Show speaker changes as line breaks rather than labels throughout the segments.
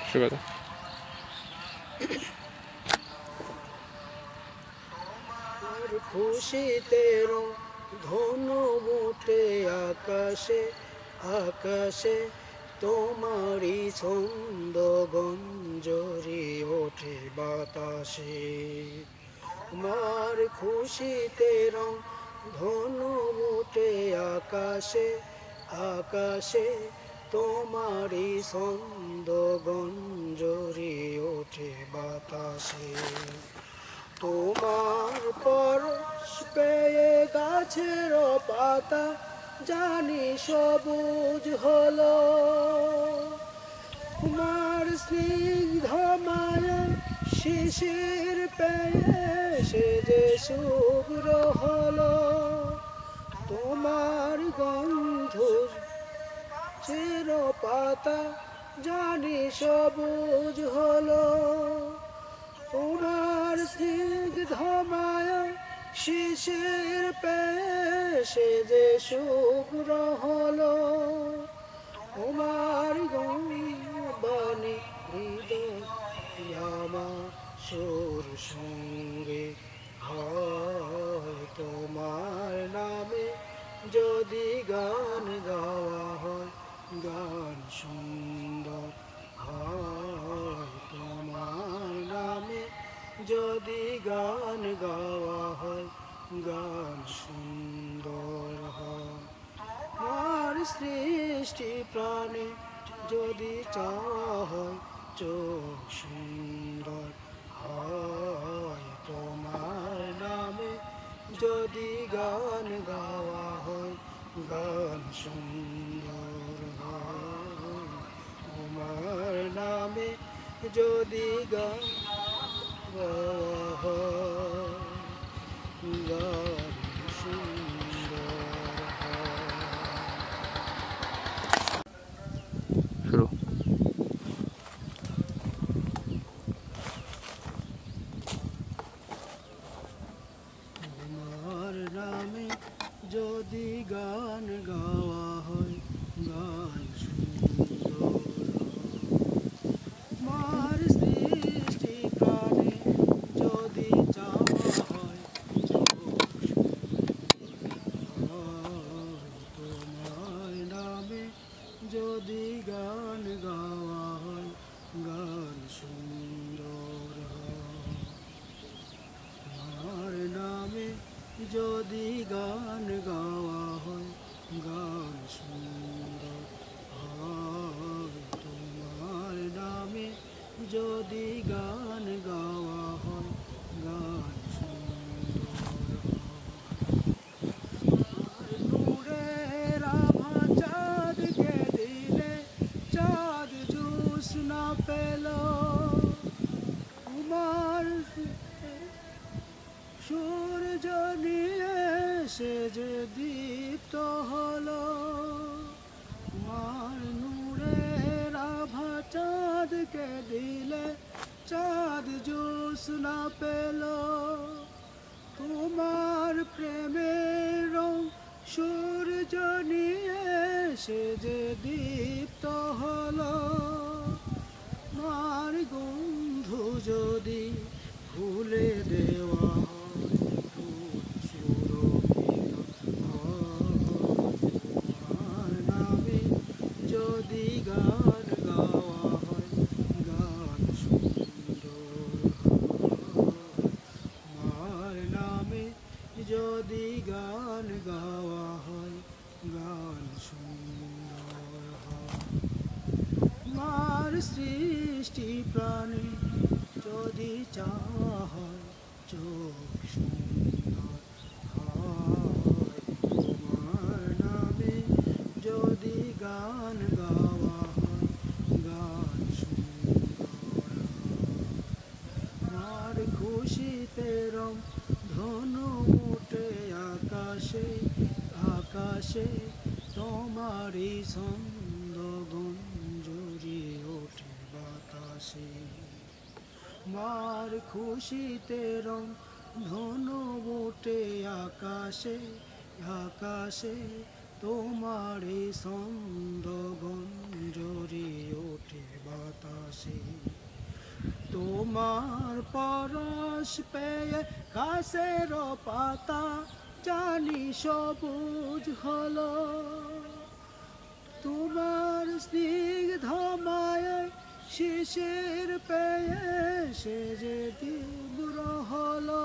শুরু করো।
খুশিতে ধনু মুটে আকাশে আকাশে, তোমারই ছন্দ গঞ্জরি ওঠে বাতাসে। তোমার খুশিতে ধনু মুটে আকাশে আকাশে, তোমারই ছন্দ গঞ্জরি ওঠে বাতাসে। তোমার পরশ পেয়ে গাছের পাতা জানি সবুজ হলো, তোমার স্নিগ্ধ মায়া শিশির পেয়ে সে যে শুভ্র হলো। তোমার গন্ধ চির পাতা জানি সবুজ হলো, তোমার স্নিগ্ধ মায়া শিশির পেয়ে সে যে শুভ্র হলো। তোমার বাণী হৃদয় আমার সুর সঙ্গে হয়, তোমার নামে যদি গান গাওয়া হয় গান সুন্দর হয়। তোমার নামে যদি গান গাওয়া হয় গান সুন্দর হয়। তোমার সৃষ্টি প্রাণে যদি চাওয়া হয় চোখ সুন্দর হয়। তোমার নামে যদি গান গাওয়া হয় গান সুন্দর হয়। তোমার নামে যদি গান গাওয়া হয় গান সুন্দর হয়।
শুরু।
তোমার নামে যদি গান গাওয়া হয় গান সুন্দর হয়। তোমার সৃষ্টি প্রাণে যদি চাওয়া হয় চোখ সুন্দর হয়। তোমার নামে যদি গান গাওয়া হয় গান সুন্দর হয়। তোমার নামে যদি গান গাওয়া হয় গান সুন্দর হয়। তোমার নামে যদি গান গাওয়া হয় গান সুন্দর হয়। আর নূরের আভা চাঁদকে দিলে চাঁদ জ্যোৎস্না পেল, তোমার সূর্য নিয়ে সে যে দীপ্ত হলো। তোমার নূরের আভা চাঁদকে দিলে চাঁদ জ্যোৎস্না পেল, তোমার প্রেমের রং সূর্য নিয়ে সে যে দীপ্ত হলো। তোমার গন্ধ যদি ভুলে দেওয়া হয় ফুল সুরভিত হয়। তোমার নামে যদি গান গাওয়া হয় গান সুন্দর হয়। তোমার নামে যদি গান গাওয়া হয় গান সুন্দর হয়। তোমার সৃষ্টি প্রাণে যদি চাওয়া হয় চোখ সুন্দর হয়। তোমার নামে যদি গান গাওয়া হয় গান সুন্দর হয়। তোমার খুশিতে ধনু মুটে আকাশে আকাশে, তোমারই ছন্দ গঞ্জরি ওঠে বাতাসে। তোমার খুশিতে ধনু মুটে আকাশে আকাশে, তোমারই ছন্দ গঞ্জরি ওঠে বাতাসে। তোমার পরশ পেয়ে গাছের পাতা জানি সবুজ হলো, তোমার স্নিগ্ধ মায়ায় শিশির পেয়ে সে যে তীব্র হলো,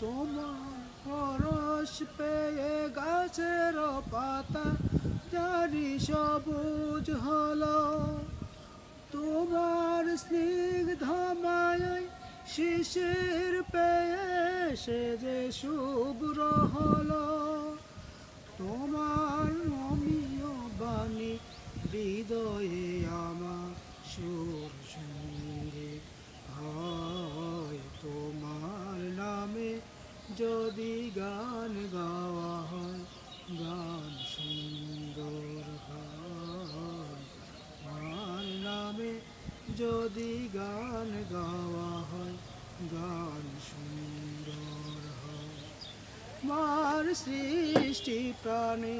তোমার পরশ পেয়ে গাছের পাতা জানি সবুজ হলো, তোমার স্নিগ্ধ মায়ায় শিশির পেয়ে সে যে শুভ্র হলো, তোমার অমীয় বাণী হৃদয়ে আমার সুর সঙ্গীত হয়, তোমার নামে যদি গান গাওয়া হয় গান সুন্দর হয়, তোমার নামে যদি গান গাওয়া হয় গান সুন্দর হয়, তোমার সৃষ্টি প্রাণে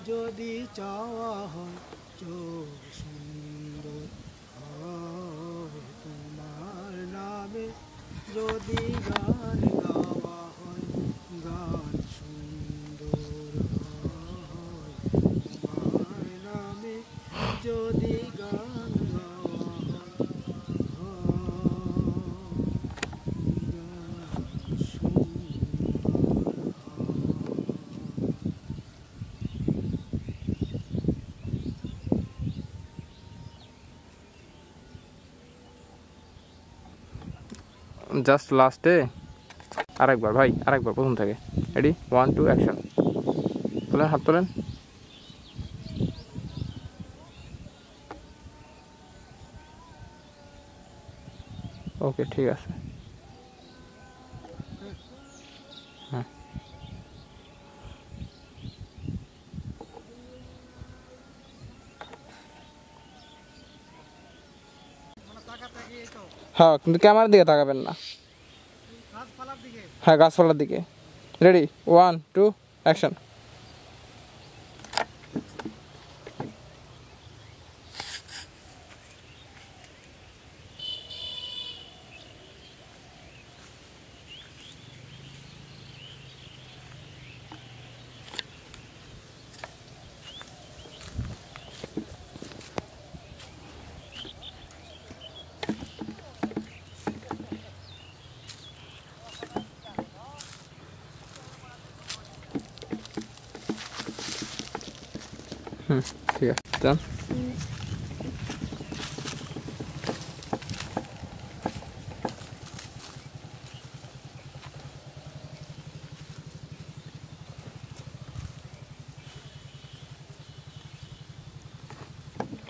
যদি চাওয়া হয় চোখ সুন্দর হয়, তোমার নামে যদি গান গাওয়া হয় গান সুন্দর হয়, তোমার নামে যদি গান গাওয়া হয় গান সুন্দর হয়।
জাস্ট লাস্টে আরেকবার ভাই, আরেকবার প্রথম থেকে। Ready, 1 2 action. তোলেন, হাত তোলেন। ওকে, ঠিক আছে। হ্যাঁ, হ্যাঁ, কিন্তু ক্যামেরার দিকে তাকাবেন না। হ্যাঁ, গাছপালার দিকে। Ready, 1 2 action. ঠিক আছে, যান।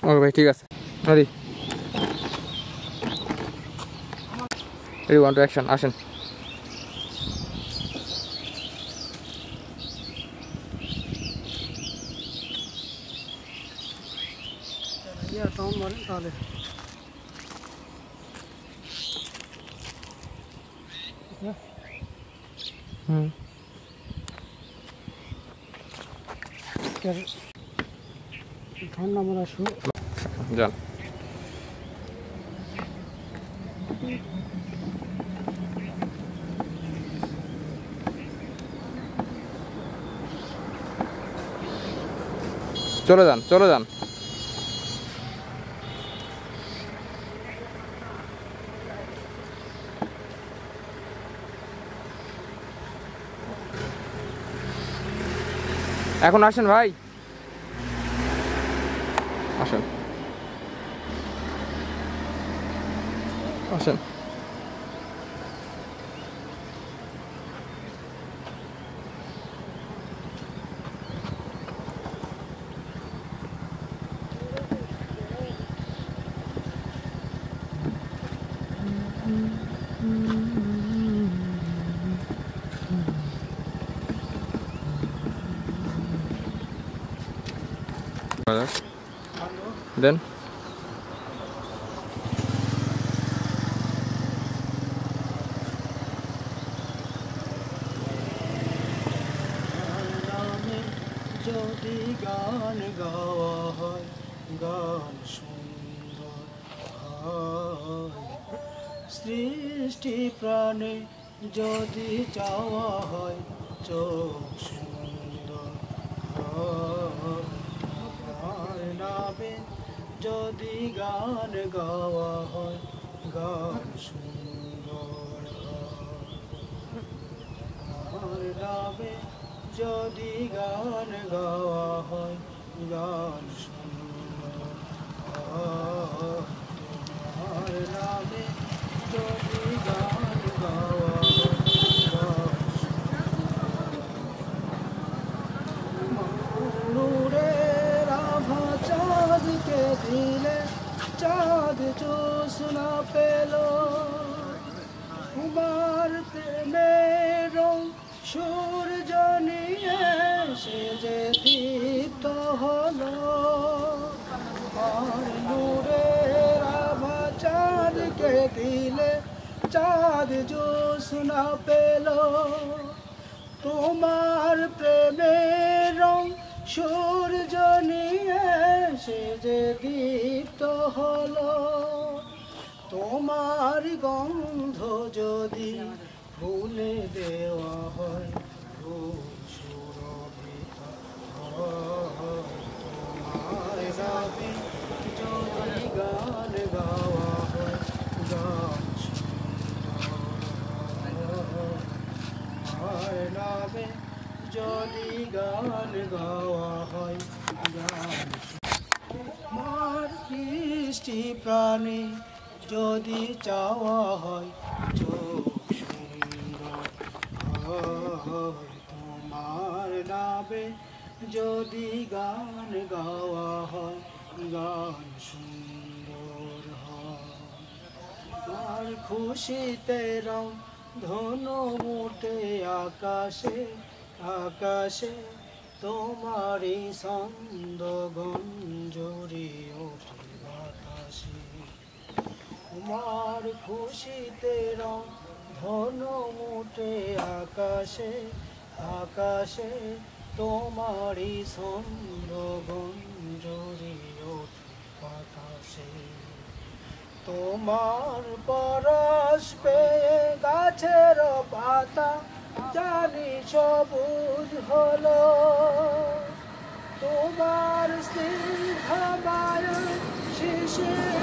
ওকে ভাই, ঠিক আছে। Ready, ready, 1 2 action. আসেন।
কেমন বলেন তাহলে?
হুম,
ঠান্ডা মারা শু
যান। চলে যান, চলে যান। এখন আসেন ভাই, আসেন, আসেন। দেন।
যদি গান গাওয়া হয় গান সুন্দর হয়, সৃষ্টি প্রাণে যদি চাওয়া হয় চোখ সুন্দর তোমার নামে যদি গান গাওয়া হয় গান সুন্দর তোমার নামে যদি গান গাওয়া হয় গান সুন্দর তোমার নামে যদি গান গাওয়া হয় গান নূরের আভা চাঁদকে দিলে চাঁদ জ্যোৎস্না পেল তোমার প্রেমের রং সূর্য নিয়ে সে যে দীপ্ত হলো আর নূরের আভা চাঁদকে দিলে চাঁদ জ্যোৎস্না পেল তোমার প্রেমের রং সূর্য নিয়ে সে যে দীপ্ত হলো তোমার গন্ধ যদি ভুলে দেওয়া হয় সুরভিত তোমার নামে যদি গান গাওয়া হয় গান তোমার নামে যদি গান গাওয়া হয় গান তোমার সৃষ্টি প্রাণে যদি চাওয়া হয় চোখ সুন্দর তোমার নামে যদি গান গাওয়া হয় গান সুন্দর আর খুশিতে রং ধনু মুঠে আকাশে আকাশে তোমারই ছন্দ গঞ্জরি ওঠে বাতাসে তোমার খুশিতে রং ধনু মুঠে আকাশে আকাশে তোমারই ছন্দ গঞ্জরি ওঠে বাতাসে তোমার পরশ পেয়ে গাছের পাতা জানি সবুজ হলো তোমার স্নিগ্ধ বায়ু শিশির